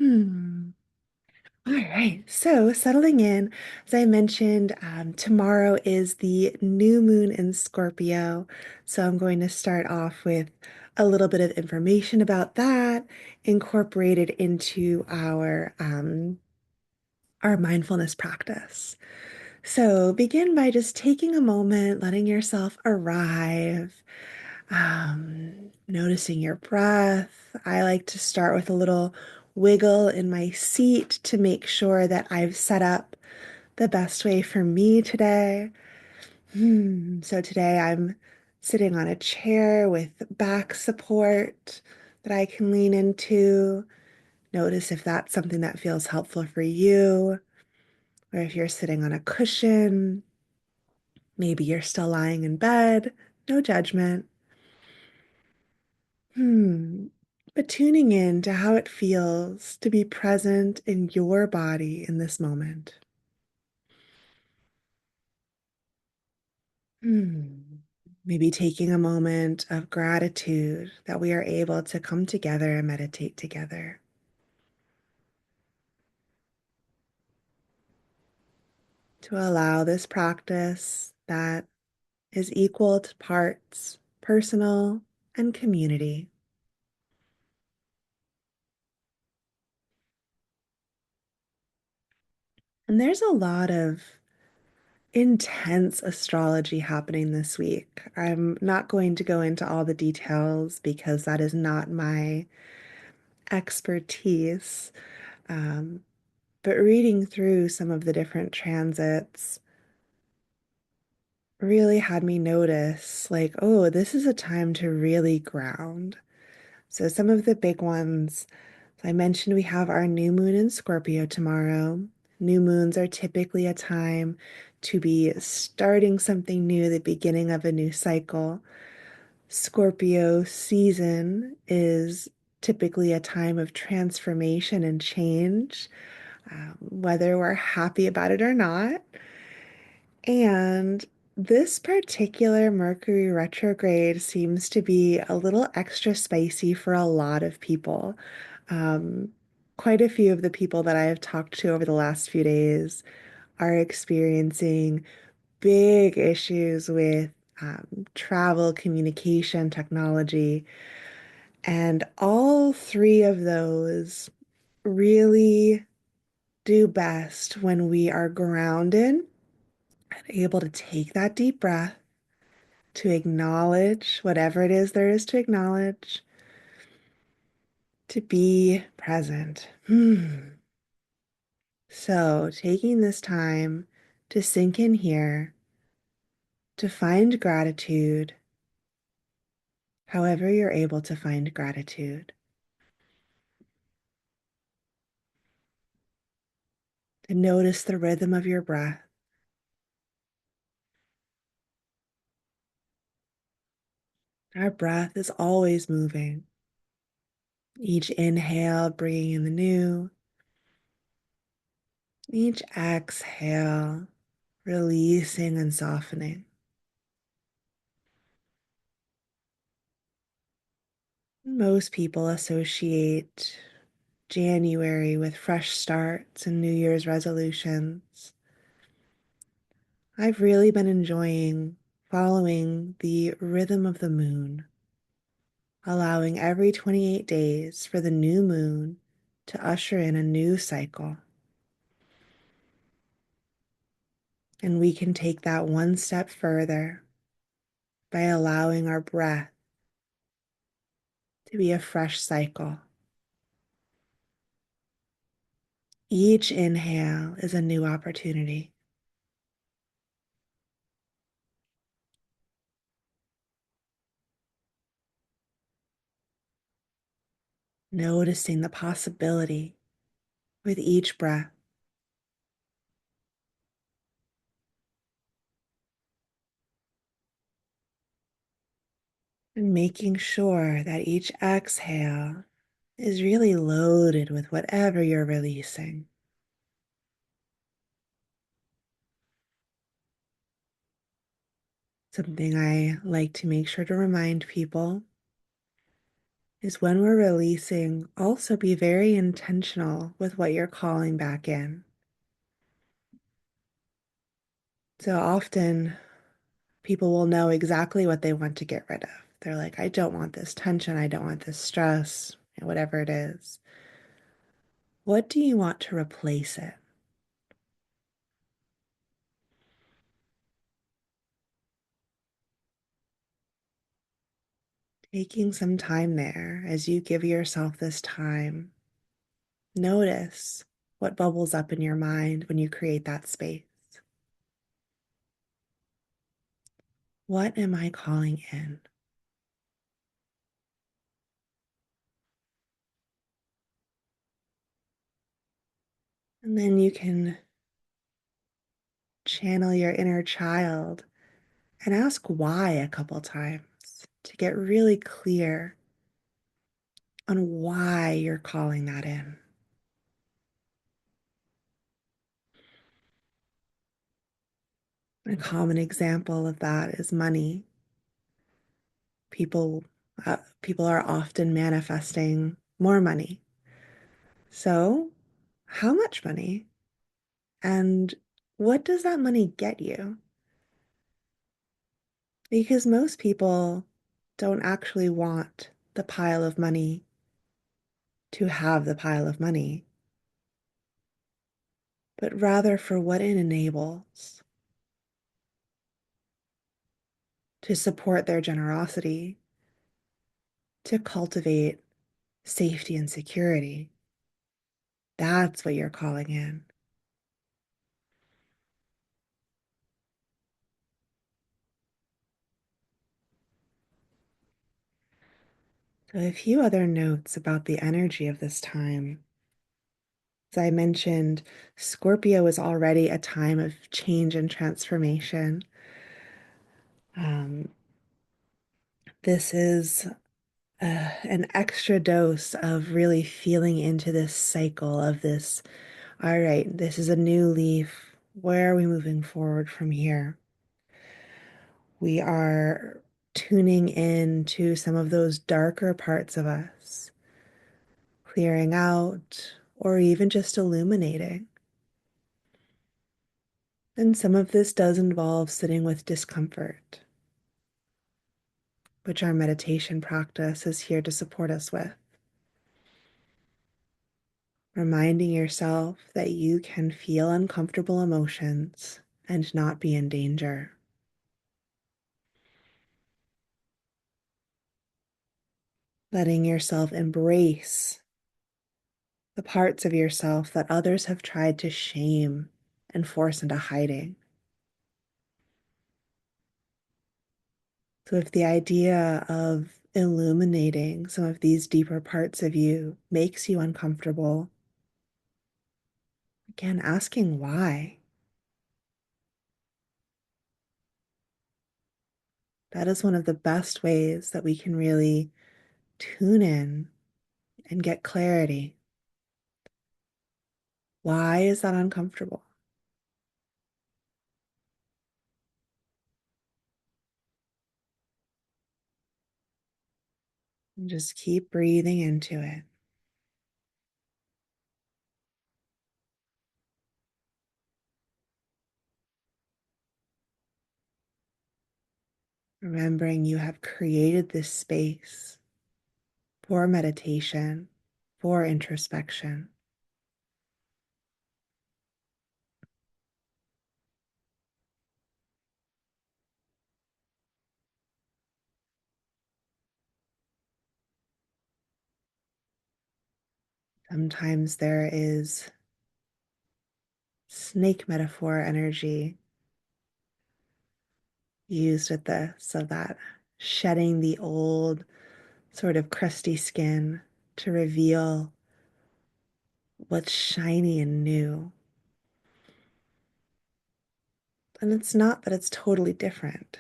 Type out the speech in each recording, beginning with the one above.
Hmm. All right. So, settling in, as I mentioned, tomorrow is the new moon in Scorpio. So, I'm going to start off with a little bit of information about that, incorporated into our mindfulness practice. So, begin by just taking a moment, letting yourself arrive, noticing your breath. I like to start with a little wiggle in my seat to make sure that I've set up the best way for me today. So today I'm sitting on a chair with back support that I can lean into. Notice if that's something that feels helpful for you, or if you're sitting on a cushion, maybe you're still lying in bed, no judgment. Hmm. But tuning in to how it feels to be present in your body in this moment. Hmm. Maybe taking a moment of gratitude that we are able to come together and meditate together. To allow this practice that is equal to parts personal and community. And there's a lot of intense astrology happening this week. I'm not going to go into all the details because that is not my expertise. Um, but reading through some of the different transits really had me notice, like, oh, this is a time to really ground. So, some of the big ones, so I mentioned we have our new moon in Scorpio tomorrow. New moons are typically a time to be starting something new, the beginning of a new cycle. Scorpio season is typically a time of transformation and change, whether we're happy about it or not. And this particular Mercury retrograde seems to be a little extra spicy for a lot of people. Um, Quite a few of the people that I have talked to over the last few days are experiencing big issues with travel, communication, technology, and all three of those really do best when we are grounded and able to take that deep breath to acknowledge whatever it is there is to acknowledge, to be present. So, taking this time to sink in here, to find gratitude, however you're able to find gratitude, to notice the rhythm of your breath. Our breath is always moving. Each inhale, bringing in the new. Each exhale, releasing and softening. Most people associate January with fresh starts and New Year's resolutions. I've really been enjoying following the rhythm of the moon, allowing every 28 days for the new moon to usher in a new cycle. And we can take that one step further by allowing our breath to be a fresh cycle. Each inhale is a new opportunity. Noticing the possibility with each breath and making sure that each exhale is really loaded with whatever you're releasing. Something I like to make sure to remind people is when we're releasing, also be very intentional with what you're calling back in. So often people will know exactly what they want to get rid of. They're like, I don't want this tension. I don't want this stress, whatever it is. What do you want to replace it? Taking some time there as you give yourself this time, notice what bubbles up in your mind when you create that space. What am I calling in? And then you can channel your inner child and ask why a couple times to get really clear on why you're calling that in. A common example of that is money. People, people are often manifesting more money. So, how much money? And what does that money get you? Because most people don't actually want the pile of money to have the pile of money, but rather for what it enables to support their generosity, to cultivate safety and security. That's what you're calling in. So, a few other notes about the energy of this time. As I mentioned, Scorpio is already a time of change and transformation. Um, this is an extra dose of really feeling into this cycle of this. All right, this is a new leaf. Where are we moving forward from here? We are tuning in to some of those darker parts of us, clearing out, or even just illuminating. And some of this does involve sitting with discomfort, which our meditation practice is here to support us with. Reminding yourself that you can feel uncomfortable emotions and not be in danger. Letting yourself embrace the parts of yourself that others have tried to shame and force into hiding. So, if the idea of illuminating some of these deeper parts of you makes you uncomfortable, again, asking why. That is one of the best ways that we can really tune in and get clarity. Why is that uncomfortable? And just keep breathing into it. Remembering you have created this space for meditation, for introspection. Sometimes there is snake metaphor energy used with this, so that shedding the old sort of crusty skin to reveal what's shiny and new. And it's not that it's totally different.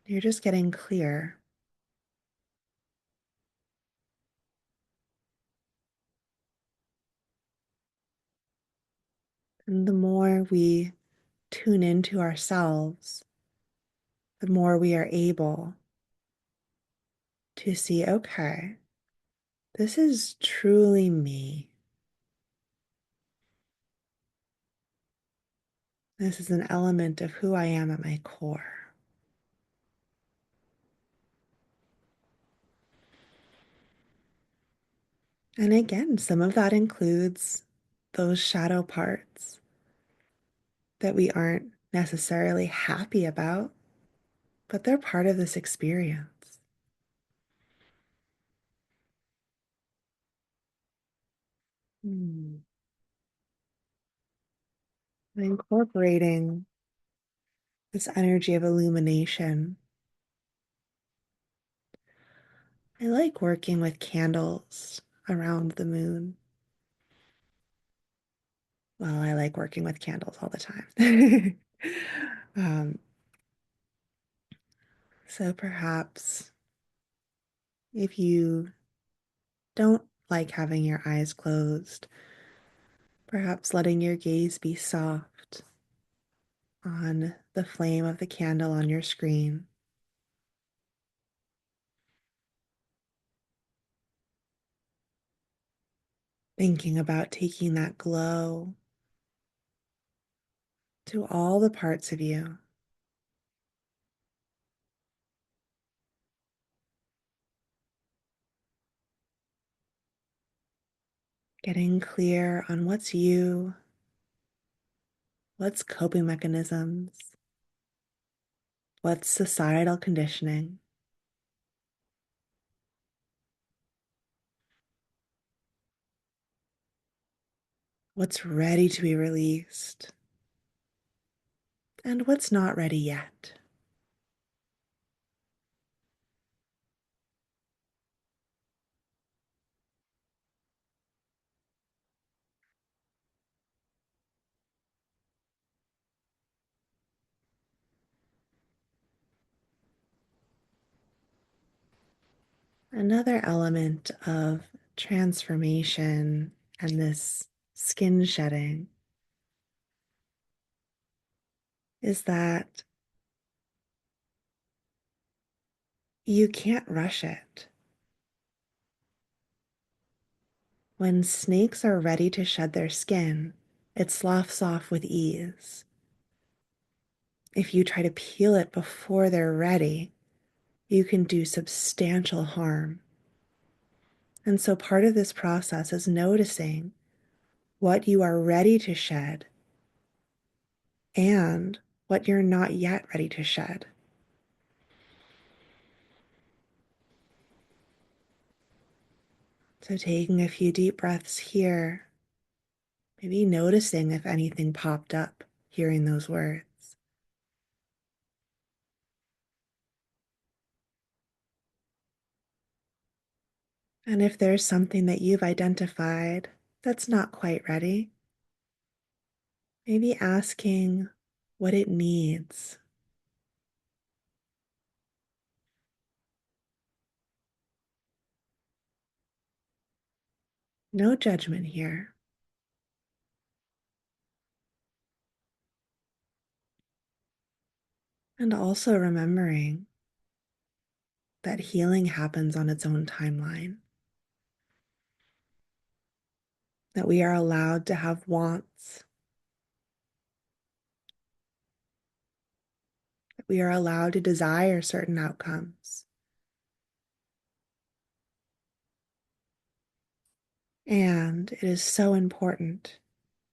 You're just getting clear. And the more we tune into ourselves, the more we are able to see, okay, this is truly me. This is an element of who I am at my core. And again, some of that includes those shadow parts that we aren't necessarily happy about, but they're part of this experience. Hmm. Incorporating this energy of illumination. I like working with candles around the moon. Well, I like working with candles all the time. um, so perhaps if you don't like having your eyes closed, perhaps letting your gaze be soft on the flame of the candle on your screen. Thinking about taking that glow to all the parts of you, getting clear on what's you, what's coping mechanisms, what's societal conditioning, what's ready to be released, and what's not ready yet. Another element of transformation and this skin shedding is that you can't rush it. When snakes are ready to shed their skin, it sloughs off with ease. If you try to peel it before they're ready, you can do substantial harm. And so part of this process is noticing what you are ready to shed and what you're not yet ready to shed. So taking a few deep breaths here, maybe noticing if anything popped up hearing those words. And if there's something that you've identified that's not quite ready, maybe asking what it needs. No judgment here. And also remembering that healing happens on its own timeline, that we are allowed to have wants, that we are allowed to desire certain outcomes. And it is so important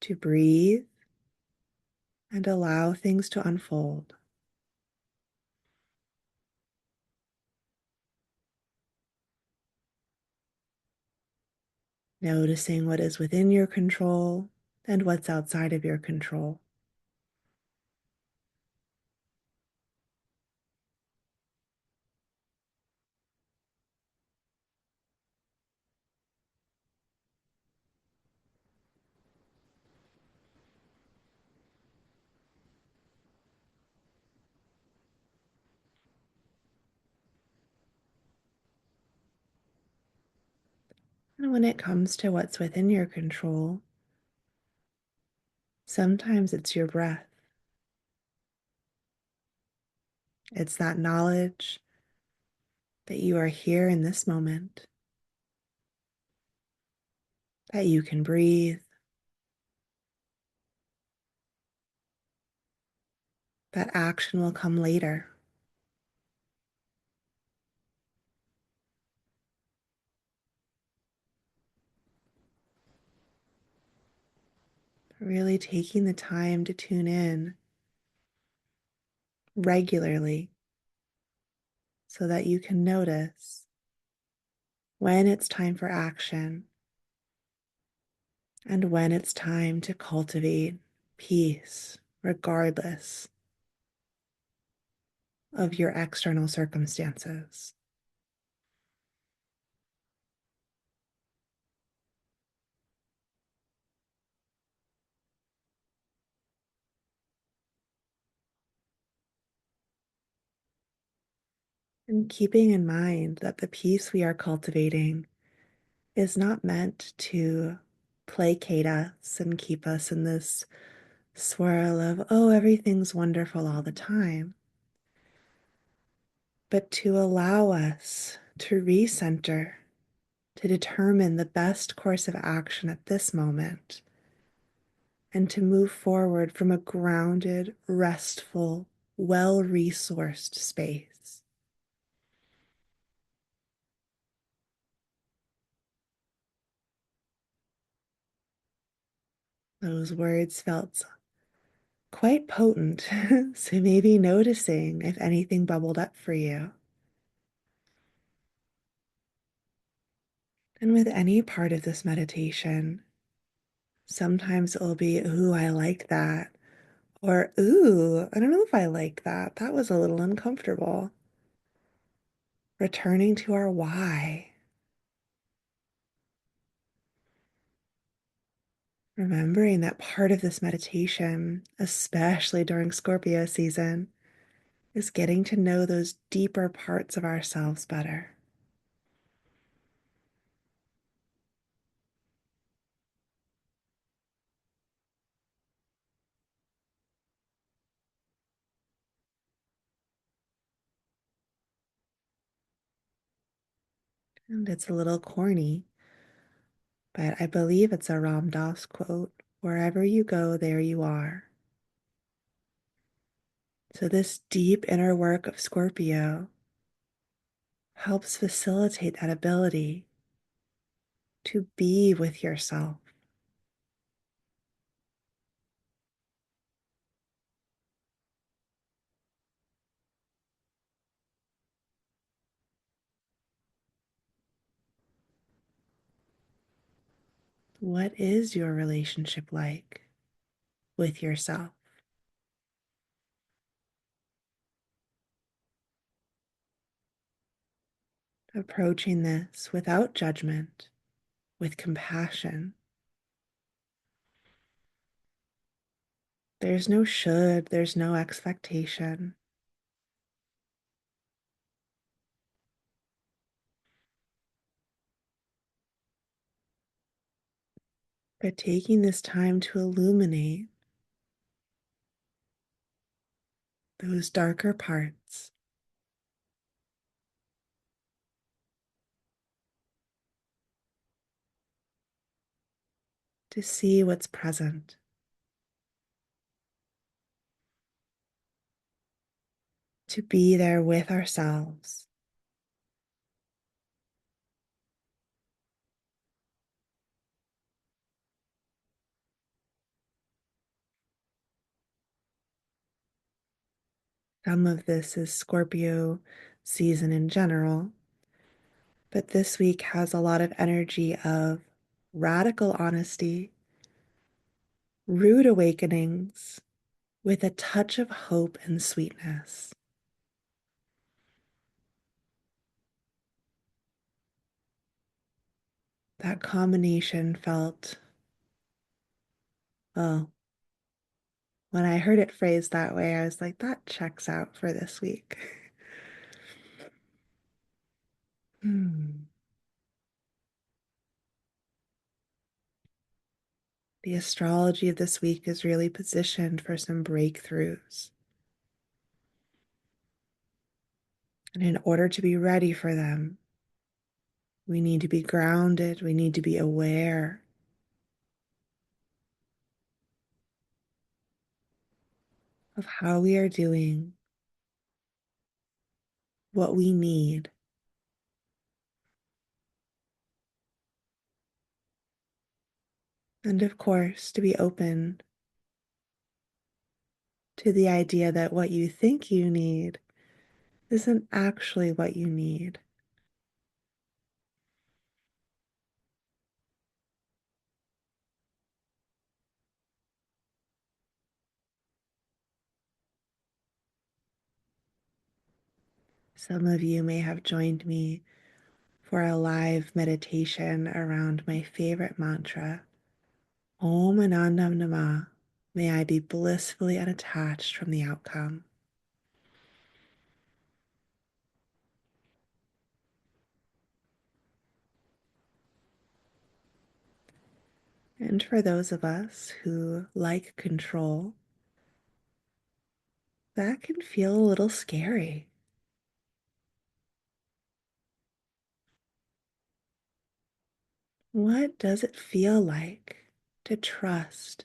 to breathe and allow things to unfold. Noticing what is within your control and what's outside of your control. And when it comes to what's within your control, sometimes it's your breath. It's that knowledge that you are here in this moment, that you can breathe, that action will come later. Really taking the time to tune in regularly so that you can notice when it's time for action and when it's time to cultivate peace, regardless of your external circumstances. And keeping in mind that the peace we are cultivating is not meant to placate us and keep us in this swirl of, oh, everything's wonderful all the time, but to allow us to recenter, to determine the best course of action at this moment, and to move forward from a grounded, restful, well resourced space. Those words felt quite potent, so maybe noticing if anything bubbled up for you. And with any part of this meditation, sometimes it will be, ooh, I like that. Or, ooh, I don't know if I like that. That was a little uncomfortable. Returning to our why. Remembering that part of this meditation, especially during Scorpio season, is getting to know those deeper parts of ourselves better. And it's a little corny, but I believe it's a Ram Dass quote: wherever you go, there you are. So, this deep inner work of Scorpio helps facilitate that ability to be with yourself. What is your relationship like with yourself? Approaching this without judgment, with compassion. There's no should, there's no expectation. But taking this time to illuminate those darker parts, to see what's present, to be there with ourselves. Some of this is Scorpio season in general, but this week has a lot of energy of radical honesty, rude awakenings, with a touch of hope and sweetness. That combination felt, well, when I heard it phrased that way, I was like, that checks out for this week. Hmm. The astrology of this week is really positioned for some breakthroughs. And in order to be ready for them, we need to be grounded, we need to be aware of how we are doing, what we need, and of course, to be open to the idea that what you think you need isn't actually what you need. Some of you may have joined me for a live meditation around my favorite mantra, Om Anandam Nama. May I be blissfully unattached from the outcome. And for those of us who like control, that can feel a little scary. What does it feel like to trust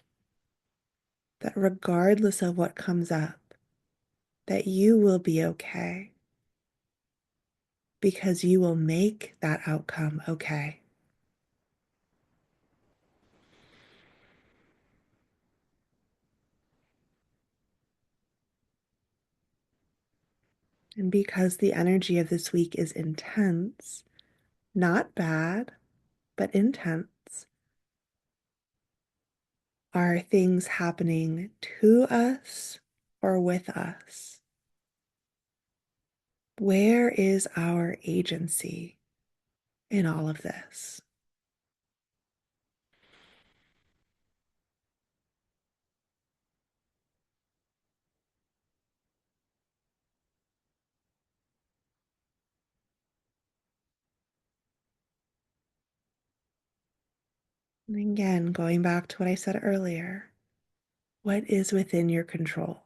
that regardless of what comes up, that you will be okay because you will make that outcome okay? And because the energy of this week is intense, not bad, but intense, are things happening to us or with us? Where is our agency in all of this? And again, going back to what I said earlier, what is within your control?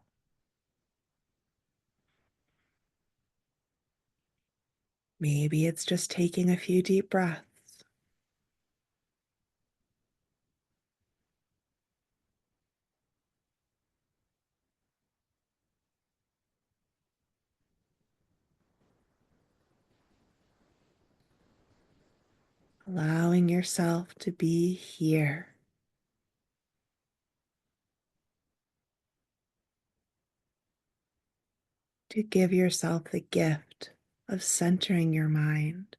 Maybe it's just taking a few deep breaths, allowing yourself to be here, to give yourself the gift of centering your mind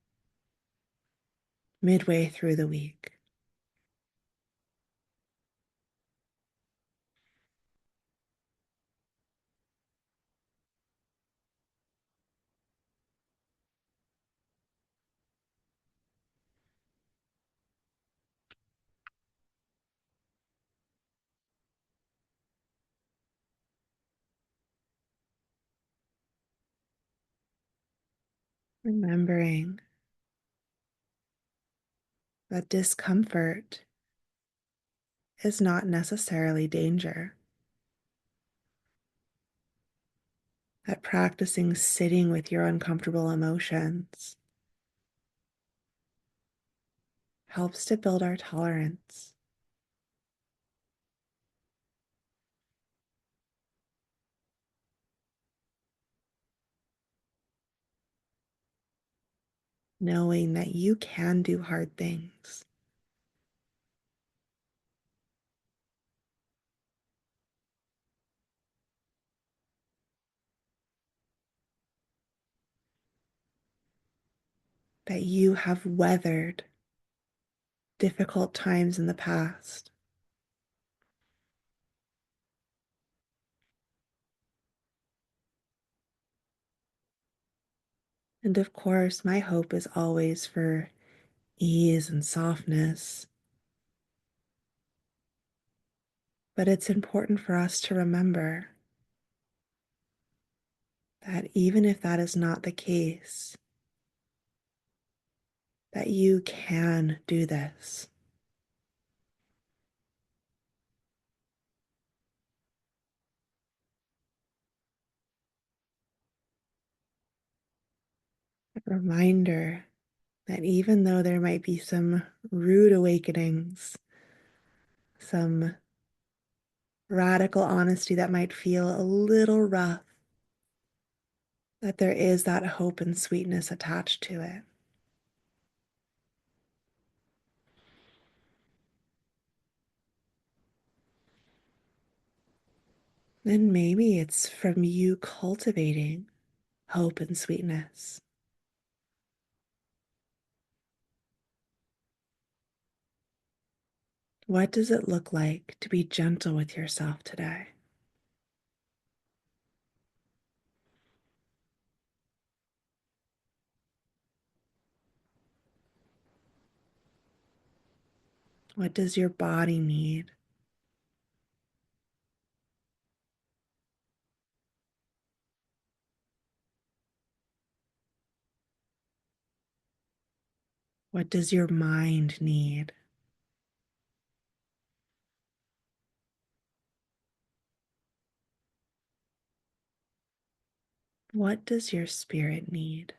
midway through the week. Remembering that discomfort is not necessarily danger, that practicing sitting with your uncomfortable emotions helps to build our tolerance, knowing that you can do hard things, that you have weathered difficult times in the past. And of course, my hope is always for ease and softness. But it's important for us to remember that even if that is not the case, that you can do this. Reminder that even though there might be some rude awakenings, some radical honesty that might feel a little rough, that there is that hope and sweetness attached to it. And maybe it's from you cultivating hope and sweetness. What does it look like to be gentle with yourself today? What does your body need? What does your mind need? What does your spirit need?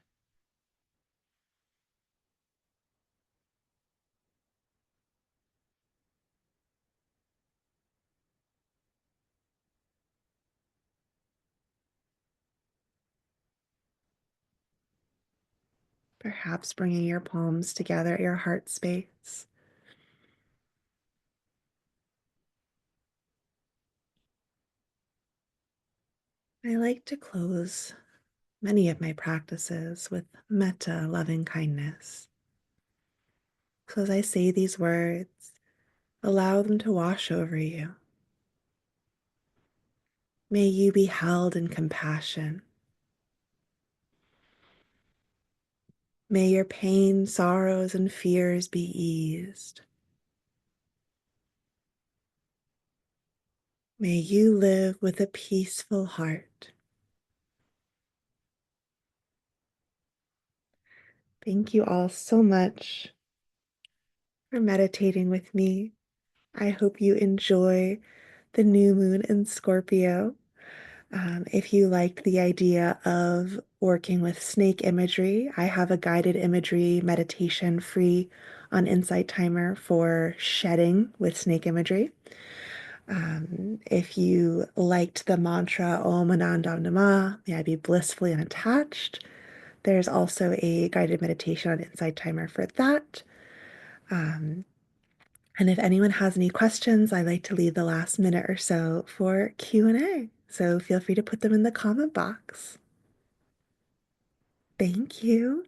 Perhaps bringing your palms together at your heart space. I like to close many of my practices with metta, loving kindness. So as I say these words, allow them to wash over you. May you be held in compassion. May your pain, sorrows, and fears be eased. May you live with a peaceful heart. Thank you all so much for meditating with me. I hope you enjoy the new moon in Scorpio. If you liked the idea of working with snake imagery, I have a guided imagery meditation free on Insight Timer for shedding with snake imagery. If you liked the mantra Om Anandam Nama, may I be blissfully unattached, there's also a guided meditation on Insight Timer for that. Um, and if anyone has any questions, I like to leave the last minute or so for Q&A. So feel free to put them in the comment box. Thank you.